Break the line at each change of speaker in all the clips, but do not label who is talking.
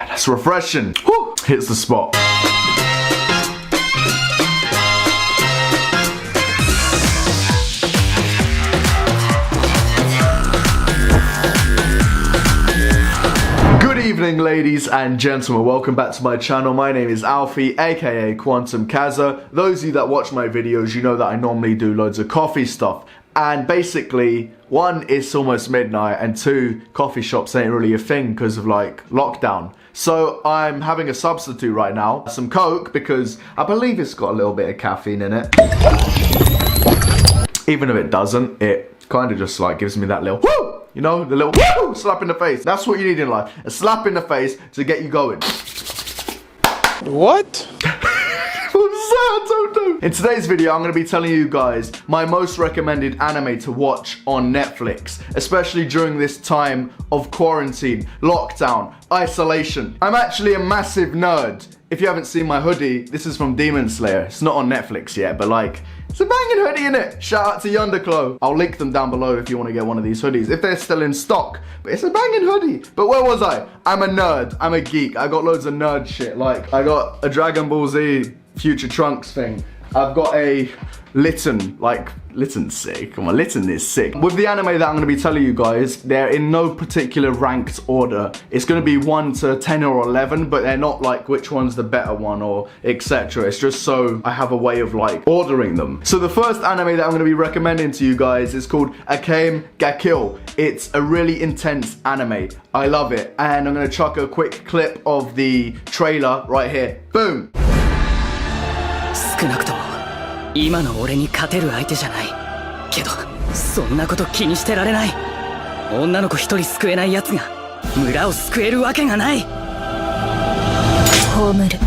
That's refreshing. Woo! Hits the spot. Good evening, ladies and gentlemen. Welcome back to my channel. My name is Alfie, aka QuantumCaza. Those of you that watch my videos, you know that I normally do loads of coffee stuff. And basically, one, it's almost midnight, and two, coffee shops ain't really a thing because of like lockdown. So I'm having a substitute right now, some Coke, because I believe it's got a little bit of caffeine in it. Even if it doesn't, it kind of just like gives me that little woo! You know, the little woo! Slap in the face. That's what you need in life. A slap in the face to get you going.
What?
In today's video, I'm going to be telling you guys my most recommended anime to watch on Netflix, especially during this time of quarantine, lockdown, isolation. I'm actually a massive nerd. If you haven't seen my hoodie, this is from Demon Slayer. It's not on Netflix yet, but like, it's a banging hoodie in it. Shout out to Yonderclo. I'll link them down below if you want to get one of these hoodies, if they're still in stock. But it's a banging hoodie. But where was I? I'm a nerd. I'm a geek. I got loads of nerd shit. Like, I got a Dragon Ball Z Future Trunks thing. I've got a Litten, like, Litten's sick. Come on, Litten is sick. With the anime that I'm going to be telling you guys, they're in no particular ranked order. It's going to be 1 to 10 or 11, but they're not like which one's the better one or etc. It's just so I have a way of like ordering them. So the first anime that I'm going to be recommending to you guys is called Ikki ga Kill. It's a really intense anime. I love it. And I'm going to chuck a quick clip of the trailer right here. Boom!
少なくとも今の俺に勝てる相手じゃないけどそんなこと気にしてられない女の子一人救えない奴が村を救えるわけがない葬る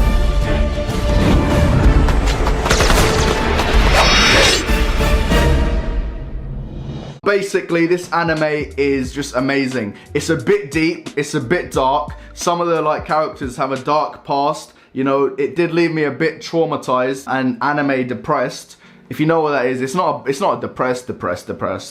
Basically, this anime is just amazing. It's a bit deep, it's a bit dark. Some of the like characters have a dark past. You know, it did leave me a bit traumatized and anime depressed. If you know what that is, it's not a depressed.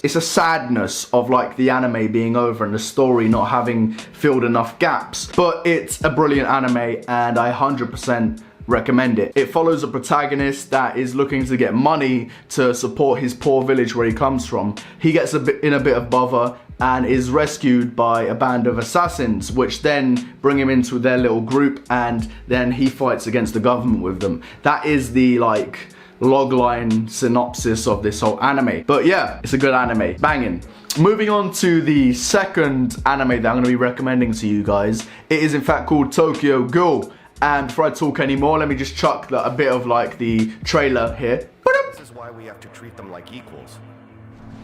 It's a sadness of like the anime being over and the story not having filled enough gaps. But it's a brilliant anime and I 100% recommend it. It follows a protagonist that is looking to get money to support his poor village where he comes from. He gets in a bit of bother and is rescued by a band of assassins, which then bring him into their little group, and then he fights against the government with them. That is the like logline synopsis of this whole anime. But yeah, it's a good anime, banging. Moving on to the second anime that I'm going to be recommending to you guys. It is in fact called Tokyo Ghoul. And before I talk anymore, let me just chuck a bit of like the trailer here.
This is why we have to treat them like equals.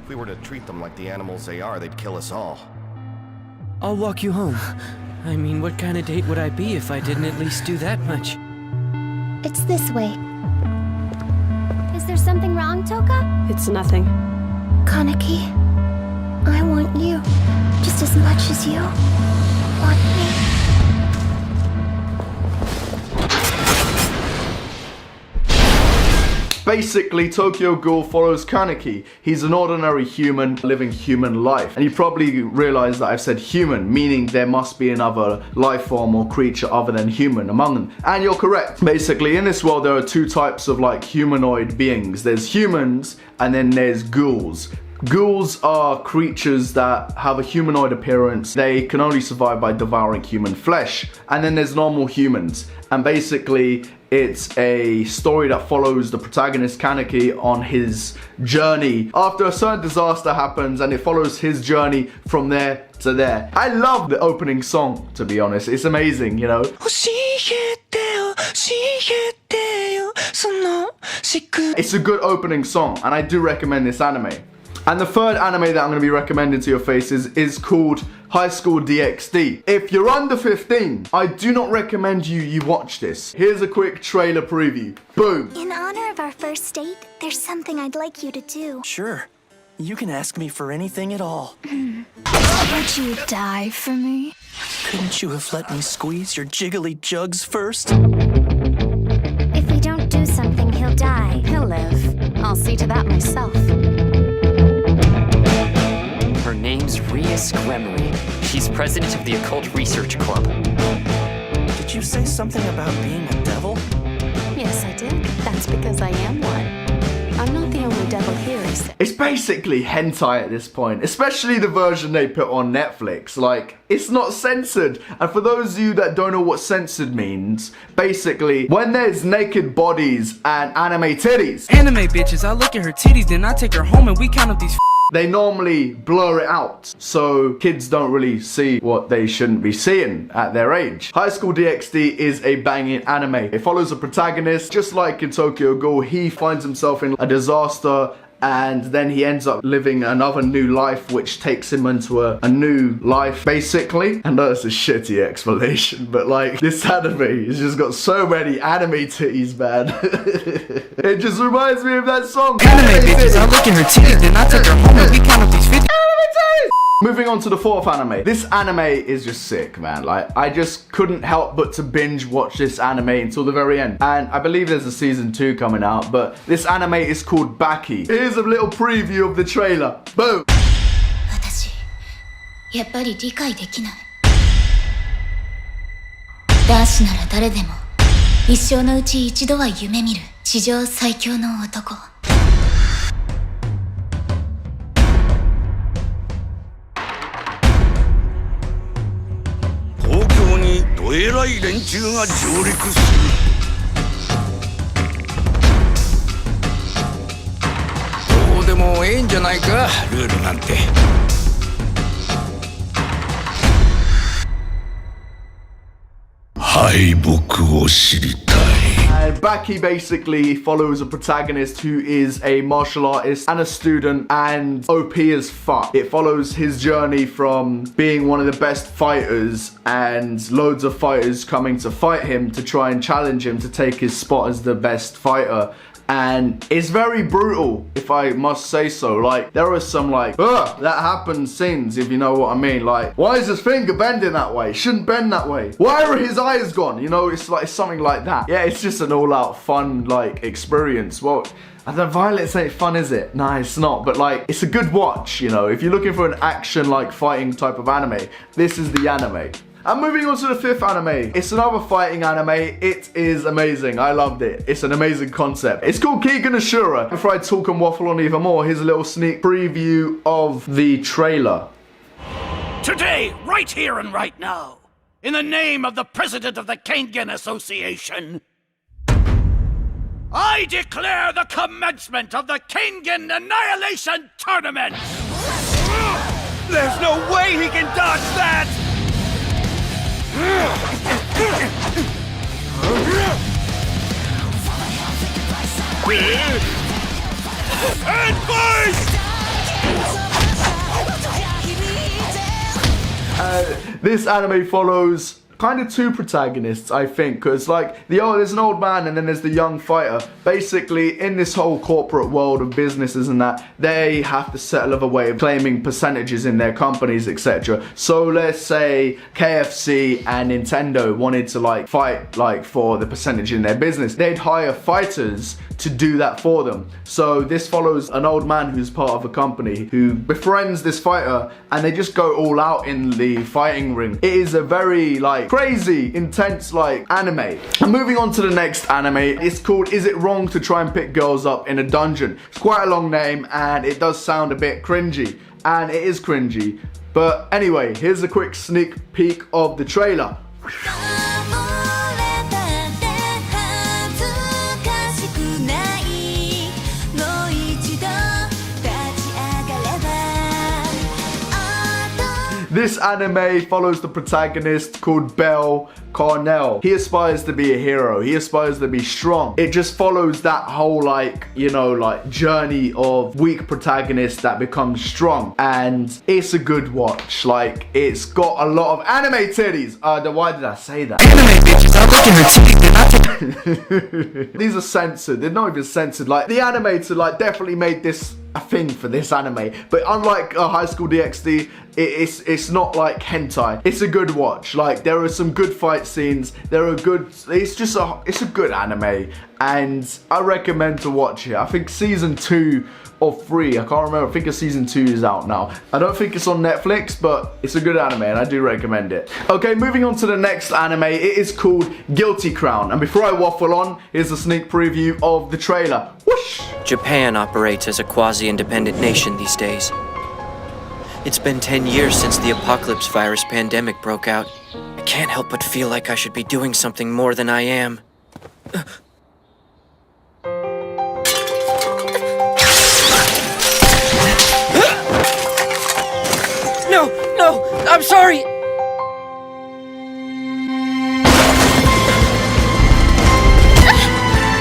If we were to treat them like the animals they are, they'd kill us all.
I'll walk you home. I mean, what kind of date would I be if I didn't at least do that much?
It's this way. Is there something wrong, Toka?
It's nothing.
Kaneki, I want you just as much as you want me.
Basically, Tokyo Ghoul follows Kaneki. He's an ordinary human living human life. And you probably realize that I've said human, meaning there must be another life form or creature other than human among them. And you're correct. Basically, in this world, there are two types of like humanoid beings. There's humans and then there's ghouls. Ghouls are creatures that have a humanoid appearance. They can only survive by devouring human flesh. And then there's normal humans. And basically, it's a story that follows the protagonist Kaneki on his journey after a certain disaster happens, and it follows his journey from there to there. I love the opening song, to be honest. It's amazing, you know. It's a good opening song, and I do recommend this anime. And the third anime that I'm going to be recommending to your faces is called High School DxD. If you're under 15, I do not recommend you watch this. Here's a quick trailer preview. Boom.
In honor of our first date, there's something I'd like you to do.
Sure. You can ask me for anything at all.
Would you die for me?
Couldn't you have let me squeeze your jiggly jugs first?
If we don't do something, he'll die.
He'll live. I'll see to that myself.
president of the Occult Research Club.
Did you say something about being a devil?
Yes, I did. That's because I am one. I'm not the only devil here, is there?
It's basically hentai at this point, especially the version they put on Netflix. Like, it's not censored. And for those of you that don't know what censored means, basically, when there's naked bodies and anime titties,
Anime bitches, I look at her titties, then I take her home and we count up these
they normally blur it out, so kids don't really see what they shouldn't be seeing at their age. High School DxD is a banging anime. It follows a protagonist, just like in Tokyo Ghoul, he finds himself in a disaster and then he ends up living another new life which takes him into a new life, basically. I know it's a shitty explanation, but like, this anime has just got so many anime titties, man. It just reminds me of that song.
anime bitches, I look at her titties, then I take her home and we count up these 50
Moving on to the fourth anime. This anime is just sick, man. Like, I just couldn't help but to binge watch this anime until the very end. And I believe there's a season 2 coming out, but this anime is called Baki. Here's a little preview of the trailer. Boom!
私、やっぱり理解できない。男子なら誰でも、一生のうち一度は夢見る史上最強の男。
東京にどえらい連中が上陸する。どうでもええんじゃないか、ルールなんて。敗北を知りたい。
And Baki basically follows a protagonist who is a martial artist and a student and OP as fuck. It follows his journey from being one of the best fighters and loads of fighters coming to fight him to try and challenge him to take his spot as the best fighter. And it's very brutal, if I must say so. Like, there are some like, ugh, that happens scenes, if you know what I mean. Like, why is his finger bending that way? Shouldn't bend that way. Why are his eyes gone? You know, it's like something like that. Yeah, it's just an all-out fun, like, experience. Well, I don't, violence ain't fun, is it? Nah, it's not. But like, it's a good watch, you know. If you're looking for an action, like, fighting type of anime, this is the anime. And moving on to the fifth anime. It's another fighting anime. It is amazing. I loved it. It's an amazing concept. It's called Keegan Ashura. Before I talk and waffle on even more, here's a little sneak preview of the trailer.
Today, right here and right now, in the name of the president of the Kengan Association, I declare the commencement of the Kengan Annihilation Tournament!
There's no way he can dodge that!
And fight!
This anime follows kind of two protagonists, I think, because like there's an old man and then there's the young fighter. Basically, in this whole corporate world of businesses and that, they have to settle of a way of claiming percentages in their companies, etc. So let's say KFC and Nintendo wanted to like fight like for the percentage in their business. They'd hire fighters to do that for them. So this follows an old man who's part of a company who befriends this fighter and they just go all out in the fighting ring. It is a very like crazy, intense like anime. And moving on to the next anime, it's called Is It Wrong to Try and Pick Girls Up in a Dungeon? It's quite a long name and it does sound a bit cringy, and it is cringy. But anyway, here's a quick sneak peek of the trailer. This anime follows the protagonist called Belle Carnell. He aspires to be a hero. He aspires to be strong. It just follows that whole like, you know, like journey of weak protagonist that becomes strong. And it's a good watch. Like, it's got a lot of anime titties. Why did I say that?
anime bitches, I look at her titties, then I take
These are censored. They're not even censored. Like, the animator like definitely made this a thing for this anime. But unlike High School DxD, it's not like hentai. It's a good watch. Like, there are some good fight scenes. It's a good anime, and I recommend to watch it. I think season 2 or 3, I can't remember. I think season 2 is out now. I don't think it's on Netflix, but it's a good anime and I do recommend it. Okay, moving on to the next anime. It is called Guilty Crown. And before I waffle on, here's a sneak preview of the trailer. Whoosh!
Japan operates as a quasi-independent nation these days. It's been 10 years since the apocalypse virus pandemic broke out. I can't help but feel like I should be doing something more than I am. No, I'm sorry!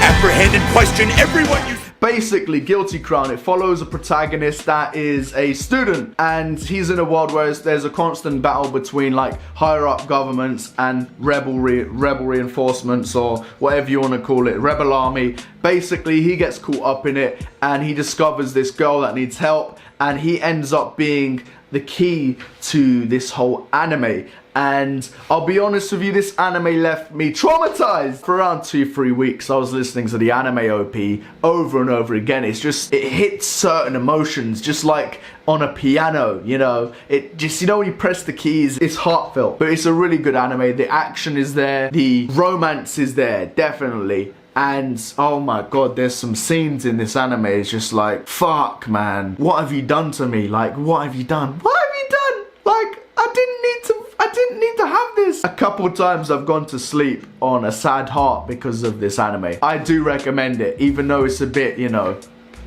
Apprehend and question everyone you...
Basically, Guilty Crown, it follows a protagonist that is a student, and he's in a world where there's a constant battle between like higher up governments and rebel reinforcements, or whatever you want to call it, rebel army. Basically, he gets caught up in it and he discovers this girl that needs help, and he ends up being the key to this whole anime. And I'll be honest with you, this anime left me traumatized. For around 2-3 weeks, I was listening to the anime OP over and over again. It's just, it hits certain emotions, just like on a piano, you know. It just, you know, when you press the keys, it's heartfelt. But it's a really good anime. The action is there, the romance is there, definitely. And oh my god, there's some scenes in this anime. It's just like, fuck, man, what have you done to me? Like, what have you done? What have you done? Like, I didn't need to have this. A couple times I've gone to sleep on a sad heart because of this anime. I do recommend it, even though it's a bit, you know,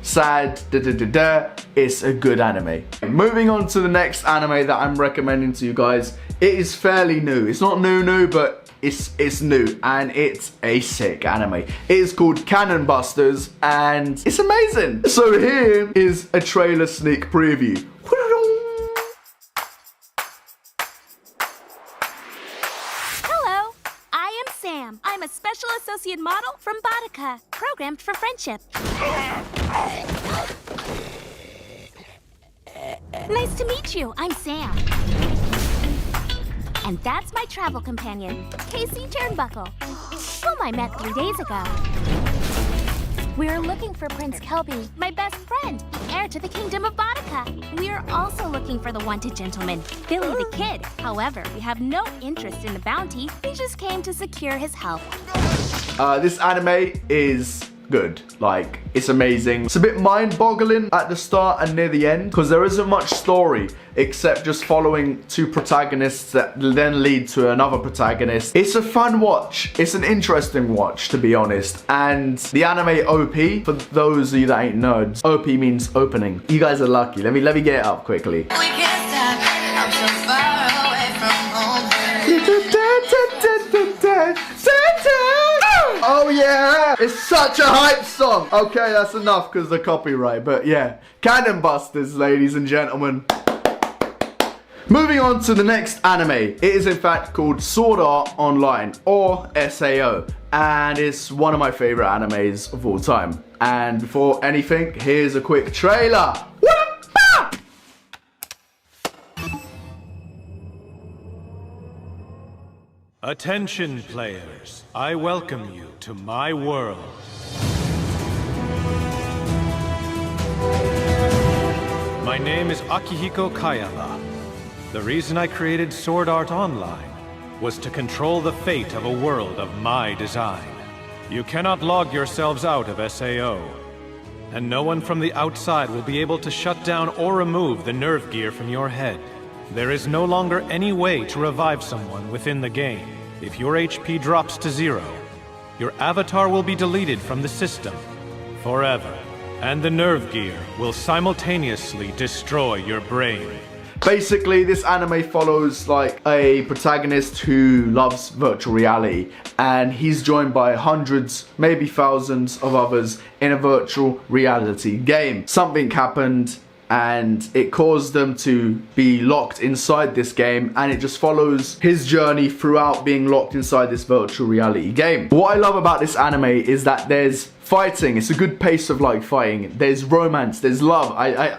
sad, it's a good anime. Moving on to the next anime that I'm recommending to you guys. It is fairly new. It's not new, but it's new, and it's a sick anime. It is called Cannon Busters, and it's amazing. So here is a trailer sneak preview.
Hello, I am Sam. I'm a special associate model from Boudica, programmed for friendship. Nice to meet you. I'm Sam. And that's my travel companion, Casey Turnbuckle, whom I met 3 days ago. We're looking for Prince Kelby, my best friend, heir to the Kingdom of Boudica. We're also looking for the wanted gentleman, Billy the Kid. However, we have no interest in the bounty. We just came to secure his help.
This anime is good. Like, it's amazing. It's a bit mind-boggling at the start and near the end, because there isn't much story except just following two protagonists that then lead to another protagonist. It's a fun watch. It's an interesting watch, to be honest. And the anime OP, for those of you that ain't nerds, OP means opening. You guys are lucky. Let me get it up quickly. Oh yeah, it's such a hype song. Okay, that's enough because of the copyright, but yeah. Cannon Busters, ladies and gentlemen. Moving on to the next anime. It is in fact called Sword Art Online, or SAO. And it's one of my favorite animes of all time. And before anything, here's a quick trailer.
Attention players, I welcome you to my world. My name is Akihiko Kayaba. The reason I created Sword Art Online was to control the fate of a world of my design. You cannot log yourselves out of SAO, and no one from the outside will be able to shut down or remove the nerve gear from your head. There is no longer any way to revive someone within the game. If your HP drops to 0, your avatar will be deleted from the system forever, and the nerve gear will simultaneously destroy your brain.
Basically, this anime follows like a protagonist who loves virtual reality, and he's joined by hundreds, maybe thousands of others in a virtual reality game. Something happened, and it caused them to be locked inside this game, and it just follows his journey throughout being locked inside this virtual reality game. What I love about this anime is that there's fighting. It's a good pace of like fighting. There's romance. There's love.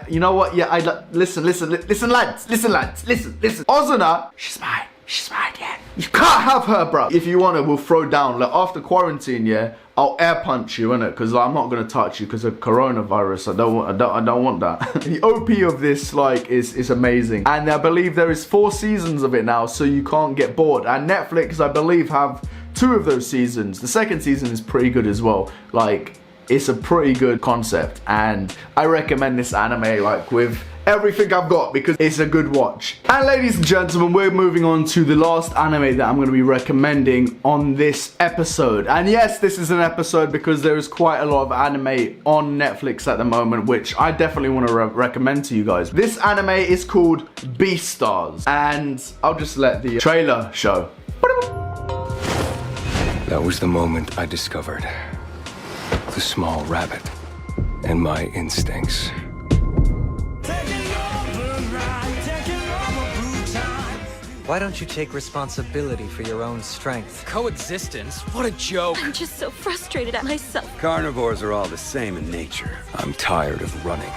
You know what? Yeah, listen, lads. Listen. Ozuna, she's mine. She's mine, yeah. You can't have her, bro. If you want to, we'll throw down. Like, after quarantine, yeah, I'll air punch you, innit? Because like, I'm not going to touch you because of coronavirus. I don't want that. The OP of this, like, is amazing. And I believe there is 4 seasons of it now, so you can't get bored. And Netflix, I believe, have 2 of those seasons. The second season is pretty good as well. Like, it's a pretty good concept. And I recommend this anime, like, with everything I've got, because it's a good watch. And ladies and gentlemen, we're moving on to the last anime that I'm going to be recommending on this episode. And yes, this is an episode because there is quite a lot of anime on Netflix at the moment, which I definitely want to recommend to you guys. This anime is called Beastars, and I'll just let the trailer show.
That was the moment I discovered the small rabbit and my instincts.
Why don't you take responsibility for your own strength?
Coexistence? What a joke.
I'm just so frustrated at myself.
Carnivores are all the same in nature. I'm tired of running.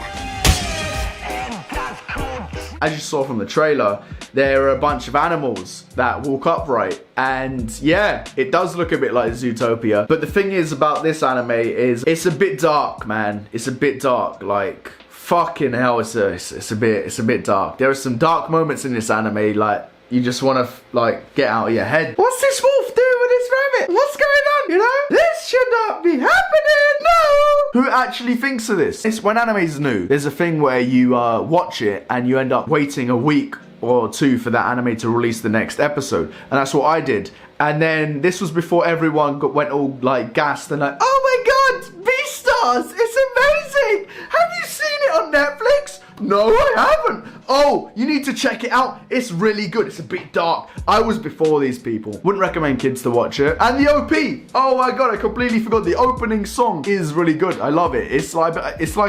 As you saw from the trailer, there are a bunch of animals that walk upright, and yeah, it does look a bit like Zootopia. But the thing is about this anime is it's a bit dark, man. It's a bit dark, like fucking hell. It's a bit dark. There are some dark moments in this anime, like you just want to like get out of your head. What's this wolf doing with this rabbit? What's going on? You know, this should not be happening. No. Who actually thinks of this? It's when anime's new. There's a thing where you watch it and you end up waiting a week or 2 for that anime to release the next episode, and that's what I did. And then this was before everyone went all like gassed and like, oh my god, Beastars, it's amazing. Have you seen it on Netflix? No, I haven't. Oh, you need to check it out. It's really good. It's a bit dark. I was before these people. Wouldn't recommend kids to watch it. And the OP. Oh my god, I completely forgot. The opening song is really good. I love it. It's like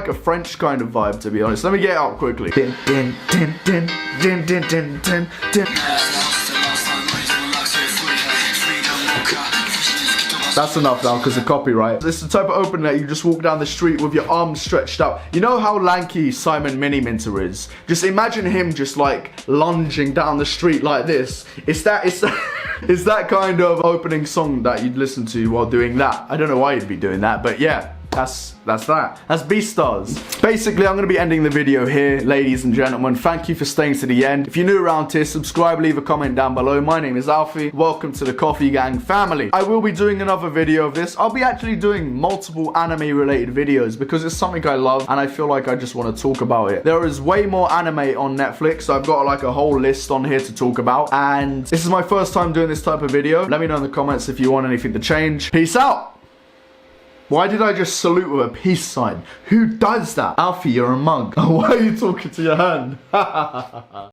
a French kind of vibe, to be honest. Let me get it out quickly. Din, din, din, din, din, din, din, din, din. That's enough now because of copyright. This is the type of opening that you just walk down the street with your arms stretched out. You know how lanky Simon Miniminter is? Just imagine him just like lunging down the street like this. It's that kind of opening song that you'd listen to while doing that. I don't know why you'd be doing that, but yeah. That's that. That's Beastars. Basically, I'm going to be ending the video here, ladies and gentlemen. Thank you for staying to the end. If you're new around here, subscribe, leave a comment down below. My name is Alfie. Welcome to the Coffee Gang family. I will be doing another video of this. I'll be actually doing multiple anime-related videos because it's something I love and I feel like I just want to talk about it. There is way more anime on Netflix, so I've got like a whole list on here to talk about. And this is my first time doing this type of video. Let me know in the comments if you want anything to change. Peace out. Why did I just salute with a peace sign? Who does that? Alfie, you're a mug. Why are you talking to your hand?